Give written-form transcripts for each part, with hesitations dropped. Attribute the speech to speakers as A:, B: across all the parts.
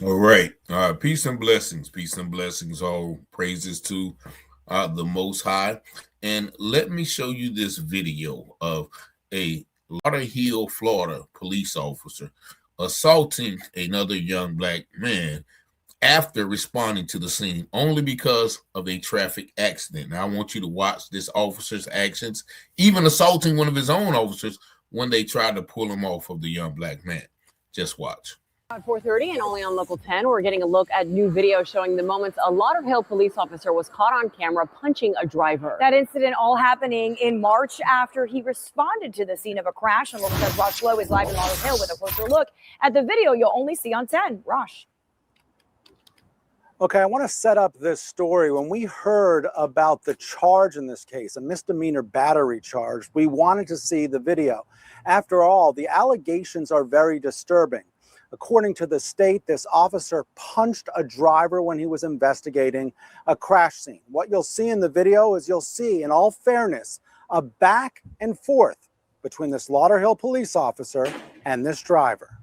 A: All right. Peace and blessings. Peace and blessings. All praises to the Most High. And let me show you this video of a Lauderhill, Florida police officer assaulting another young black man after responding to the scene only because of a traffic accident. Now, I want you to watch this officer's actions, even assaulting one of his own officers when they tried to pull him off of the young black man. Just watch.
B: At 4:30 and only on Local 10, we're getting a look at new video showing the moments a Lauderhill police officer was caught on camera punching a driver.
C: That incident all happening in March after he responded to the scene of a crash. And Local 10's Rosh Lowe is live in Lauderhill with a closer look at the video you'll only see on 10. Rosh.
D: Okay, I want to set up this story. When we heard about the charge in this case, a misdemeanor battery charge, we wanted to see the video. After all, the allegations are very disturbing. According to the state, this officer punched a driver when he was investigating a crash scene. What you'll see in the video is you'll see, in all fairness, a back and forth between this Lauderhill police officer and this driver.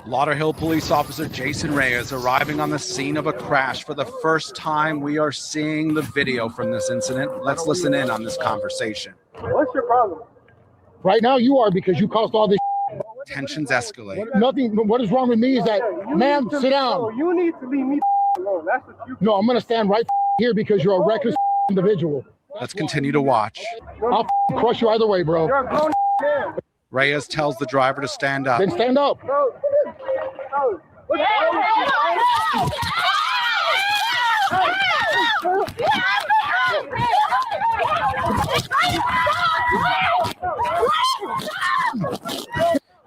E: Lauderhill police officer Jason Reyes arriving on the scene of a crash. For the first time, we are seeing the video from this incident. Let's listen in on this conversation.
F: What's your problem?
G: Right now you are, because you caused all this.
E: Tensions escalate.
G: Nothing. What is wrong with me is that, man, sit down.
F: You need to leave me alone. That's what you.
G: No, I'm going to stand right here because you're a reckless individual.
E: Let's continue to watch.
G: I'll crush you either way, bro.
F: You're a grown man.
E: Reyes tells the driver to stand up.
G: Then stand up.
F: Bro. What's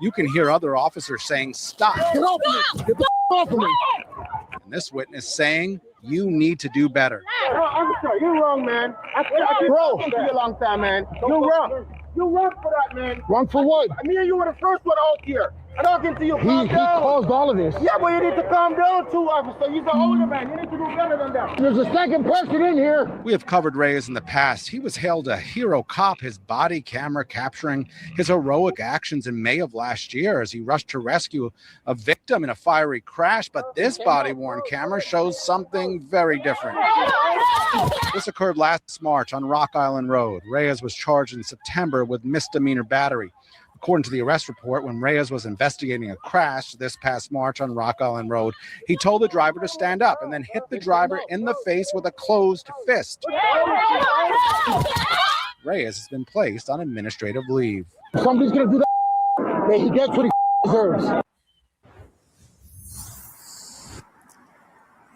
E: You can hear other officers saying, "Stop."
G: Get off me. Get the off of me.
E: And this witness saying, "You need to do better."
F: Officer, you're wrong, man. I've been talking to you a long time, man. You're wrong. You're wrong for that, man.
G: Wrong for what?
F: Me and you were the first one out here. I'm talking to you.
G: He caused all of this.
F: Yeah, but you need to calm down too, officer. He's an older man. You need to do better than that.
G: There's a second person in here.
E: We have covered Reyes in the past. He was hailed a hero cop, his body camera capturing his heroic actions in May of last year as he rushed to rescue a victim in a fiery crash. But this body-worn camera shows something very different. This occurred last March on Rock Island Road. Reyes was charged in September with misdemeanor battery. According to the arrest report, when Reyes was investigating a crash this past March on Rock Island Road, he told the driver to stand up and then hit the driver in the face with a closed fist. Reyes has been placed on administrative leave.
G: Somebody's going to do that. He gets what he deserves.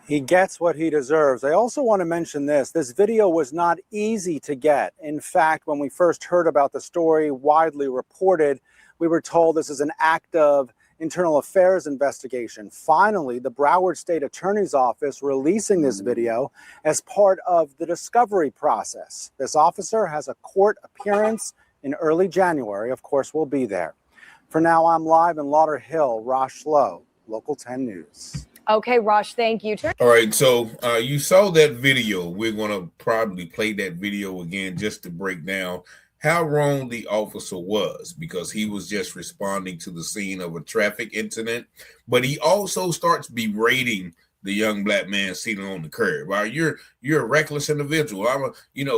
D: He gets what he deserves. I also want to mention this. This video was not easy to get. In fact, when we first heard about the story, widely reported, we were told this is an active internal affairs investigation. Finally, the Broward State Attorney's Office releasing this video as part of the discovery process. This officer has a court appearance in early January. Of course, we'll be there. For now, I'm live in Lauderhill, Rosh Lowe, Local 10 News.
C: Okay, Rosh, thank you.
A: All right, so you saw that video. We're going to probably play that video again just to break down how wrong the officer was, because he was just responding to the scene of a traffic incident, but he also starts berating the young black man sitting on the curb. Right? You're a reckless individual. I'm a,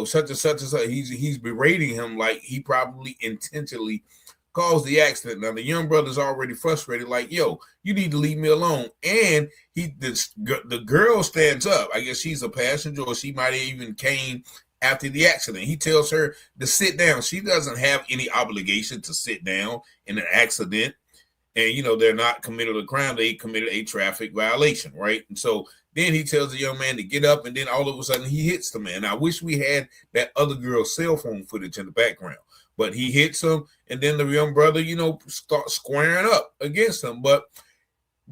A: such and such and such. He's berating him like he probably intentionally caused the accident. Now the young brother's already frustrated, like, yo, you need to leave me alone. And the girl stands up. I guess she's a passenger, or she might have even came after the accident. He tells her to sit down. She doesn't have any obligation to sit down in an accident. And, they're not committed a crime. They committed a traffic violation, right? And so then he tells the young man to get up, and then all of a sudden he hits the man. Now, I wish we had that other girl's cell phone footage in the background. But he hits him, and then the young brother, starts squaring up against him. But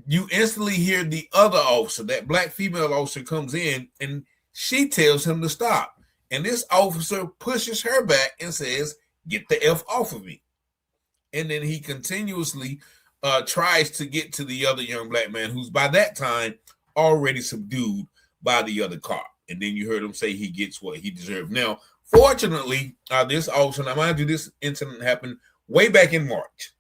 A: you instantly hear the other officer, that black female officer, comes in, and she tells him to stop. And this officer pushes her back and says, "Get the F off of me." And then he continuously tries to get to the other young black man, who's by that time already subdued by the other car. And then you heard him say he gets what he deserved. Now, fortunately, this officer, now mind you, this incident happened way back in March.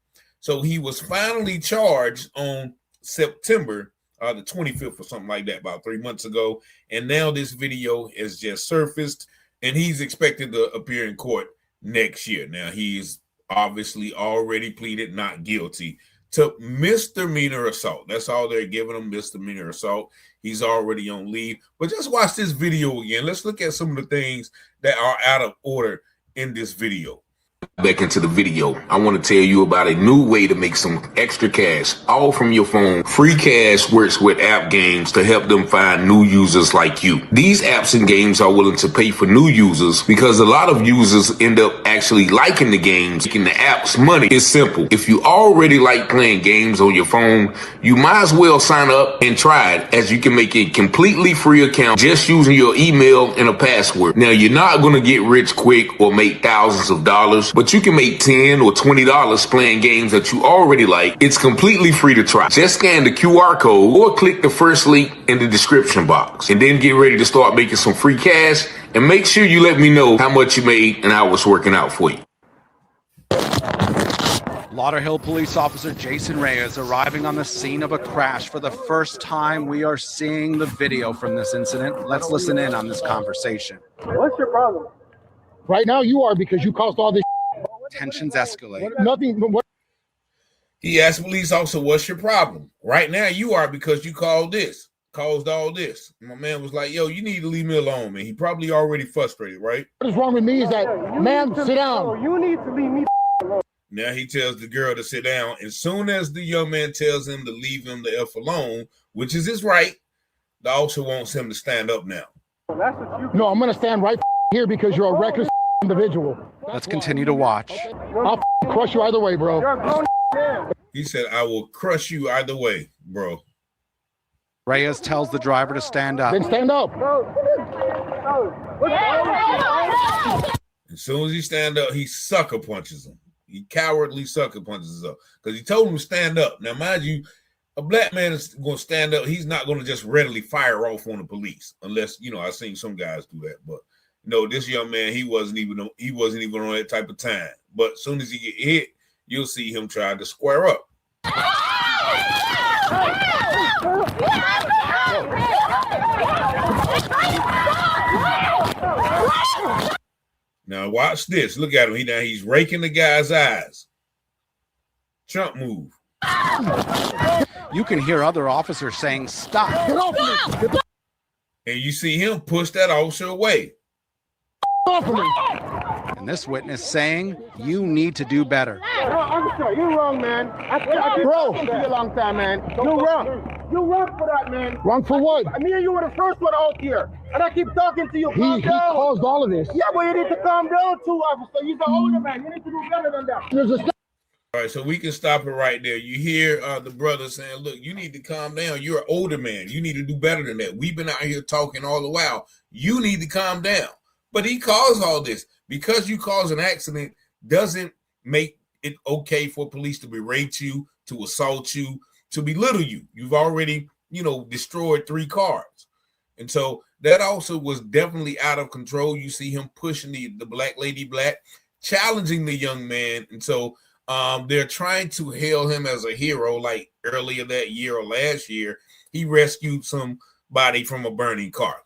A: So he was finally charged on September the 25th or something like that, about 3 months ago. And now this video has just surfaced, and he's expected to appear in court next year. Now, he's obviously already pleaded not guilty to misdemeanor assault. That's all they're giving him, misdemeanor assault. He's already on leave. But just watch this video again. Let's look at some of the things that are out of order in this video. Back into the video, I want to tell you about a new way to make some extra cash, all from your phone. Free Cash works with app games to help them find new users like you. These apps and games are willing to pay for new users because a lot of users end up actually liking the games, making the apps money. It's simple. If you already like playing games on your phone, you might as well sign up and try it, as you can make a completely free account just using your email and a password. Now, you're not going to get rich quick or make thousands of dollars, but you can make $10 or $20 playing games that you already like. It's completely free to try. Just scan the QR code or click the first link in the description box, and then get ready to start making some free cash. And make sure you let me know how much you made and how it's working out for you.
E: Lauderhill police officer Jason Reyes arriving on the scene of a crash. For the first time, we are seeing the video from this incident. Let's listen in on this conversation.
F: What's your problem?
G: Right now you are, because you caused all this.
E: Tensions escalate.
G: Nothing. What?
A: He asked police officer, what's your problem? Right now you are, because you caused all this. My man was like, yo, you need to leave me alone, man. He probably already frustrated, right?
G: What is wrong with me is that, ma'am, sit down.
F: You need to leave me alone.
A: Now he tells the girl to sit down. As soon as the young man tells him to leave him the F alone, which is his right, the officer wants him to stand up now.
G: No, I'm going to stand right here because you're a reckless individual.
E: Let's continue to watch.
G: I'll crush you either way, bro.
F: You're a grown man.
A: He said, I will crush you either way, bro.
E: Reyes tells the driver to stand up.
G: Then stand up.
A: As soon as he stand up, he sucker punches him. He cowardly sucker punches him because he told him to stand up. Now, mind you, a black man is going to stand up. He's not going to just readily fire off on the police, unless, you know, I've seen some guys do that. But no, this young man, he wasn't even on that type of time. But as soon as he get hit, you'll see him try to square up. Now watch this. Look at him. He's raking the guy's eyes. Chump move.
E: You can hear other officers saying, stop.
G: Get off of me.
A: And you see him push that officer away.
G: Get off of me.
E: And this witness saying, you need to do better.
F: Officer, you're wrong, man. I keep talking to you a long time, man. You're wrong. You're wrong for that, man.
G: Wrong for what?
F: Me and you were the first one out here. And I keep talking to you. Calm
G: He
F: down.
G: caused all of this.
F: Yeah, but you need to calm down too, officer. You're the older man. You need to do better than that.
G: There's a
A: All right, so we can stop it right there. You hear the brother saying, look, you need to calm down. You're an older man. You need to do better than that. We've been out here talking all the while. You need to calm down. But he caused all this. Because you caused an accident doesn't make it okay for police to berate you, to assault you, to belittle you. You've already, destroyed 3 cars. And so that also was definitely out of control. You see him pushing the black lady black, challenging the young man. And so they're trying to hail him as a hero, like earlier that year or last year, he rescued somebody from a burning car.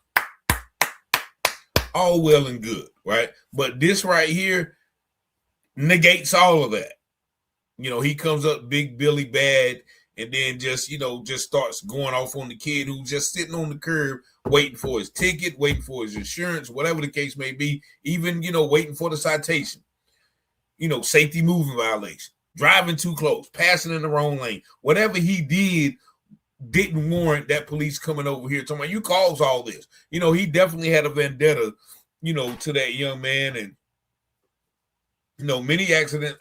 A: All well and good, right? But this right here negates all of that. He comes up big Billy bad and then just starts going off on the kid who's just sitting on the curb waiting for his ticket, waiting for his insurance, whatever the case may be, even, waiting for the citation. Safety moving violation, driving too close, passing in the wrong lane. Whatever he didn't warrant that police coming over here talking about you caused all this. He definitely had a vendetta, to that young man. And, many accidents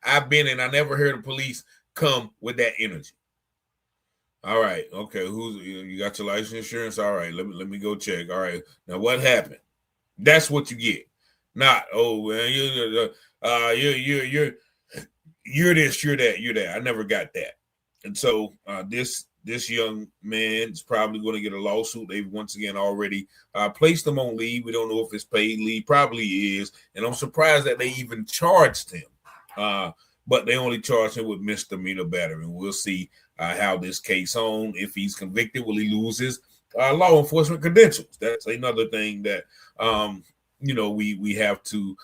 A: I've been in, I never heard the police come with that energy. All right. Okay. You got your license insurance? All right. Let me go check. All right. Now what happened? That's what you get. Not, oh, man, you're this, you're that. I never got that. And so this young man is probably going to get a lawsuit. They've once again already placed him on leave. We don't know if it's paid leave. Probably is. And I'm surprised that they even charged him. but they only charged him with misdemeanor battery. We'll see how this case on. If he's convicted, will he lose his law enforcement credentials? That's another thing that we have to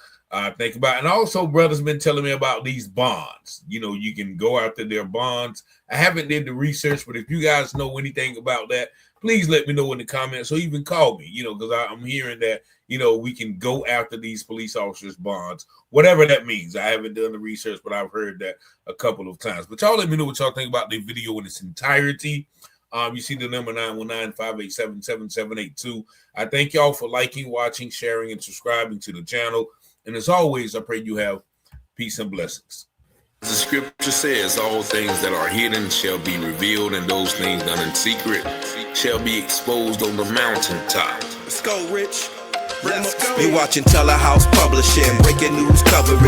A: think about. And also, brother's been telling me about these bonds. You can go after their bonds. I haven't did the research, but if you guys know anything about that, please let me know in the comments, or even call me, because I'm hearing that, we can go after these police officers' bonds, whatever that means. I haven't done the research, but I've heard that a couple of times. But y'all let me know what y'all think about the video in its entirety. You see the number 919-587-7782. I thank y'all for liking, watching, sharing, and subscribing to the channel. And as always, I pray you have peace and blessings.
H: The scripture says, all things that are hidden shall be revealed, and those things done in secret shall be exposed on the mountaintop.
I: Let's go, Rich. You watching Telehouse Publishing, breaking news coverage.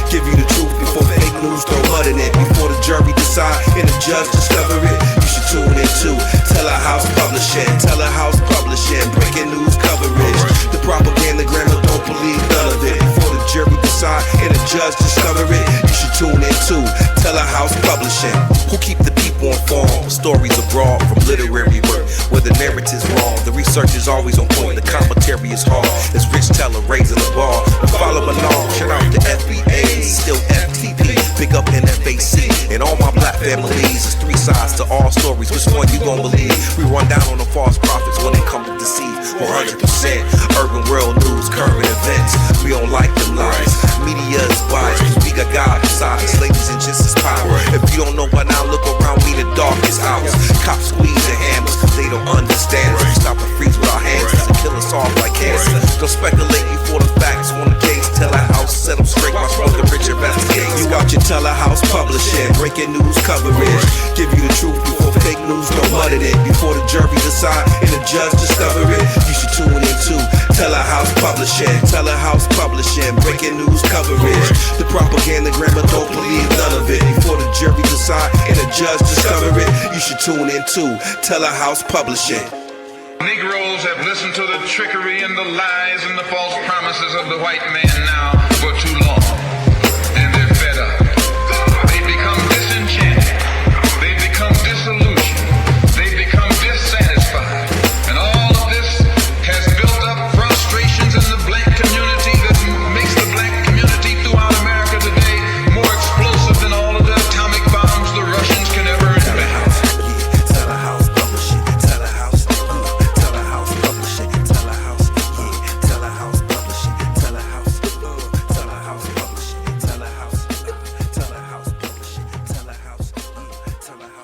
I: Give you the truth before fake news throw mud in it. Before the jury decide and the judge discover it, you should tune in to Telehouse Publishing. Telehouse Publishing, breaking news coverage. The propaganda grammar, don't believe none of it. Before the jury decide and the judge discover it, you should tune in to Telehouse Publishing. Who keep the people informed? Stories abroad from literary work, where the narrative's wrong. The research is always on point, the commentary is hard. It's Rich Teller raising the bar. Follow along, shout out to FBA, still FTP, pick up NFAC, and all my black families. It's three sides to all stories, which one you gon' believe? We run down on the false prophets when they come to deceive. 100% urban world news, current events. We don't like them lies. Media is biased, cause we got God beside us. Ladies and gents is power. If you don't know by now, look around me, the darkest hours. Cops squeezing hammers, they don't understand us. We stop and freeze with our hands and kill us off like cancer. Don't speculate before the facts on the case. Telehouse set them straight, my brother Rich investigates. You watching Telehouse Publishing, breaking news coverage. Give you the truth before fake news throw mud in it. Before the jury decide and the judge discover it, you should tune in to Telehouse Publishing. Telehouse Publishing, breaking news coverage. The propaganda grammar, don't believe none of it. Before the jury decide and the judge discover it, you should tune in to Telehouse Publishing.
J: Negroes have listened to the trickery and the lies and the false promises of the white man now for too long.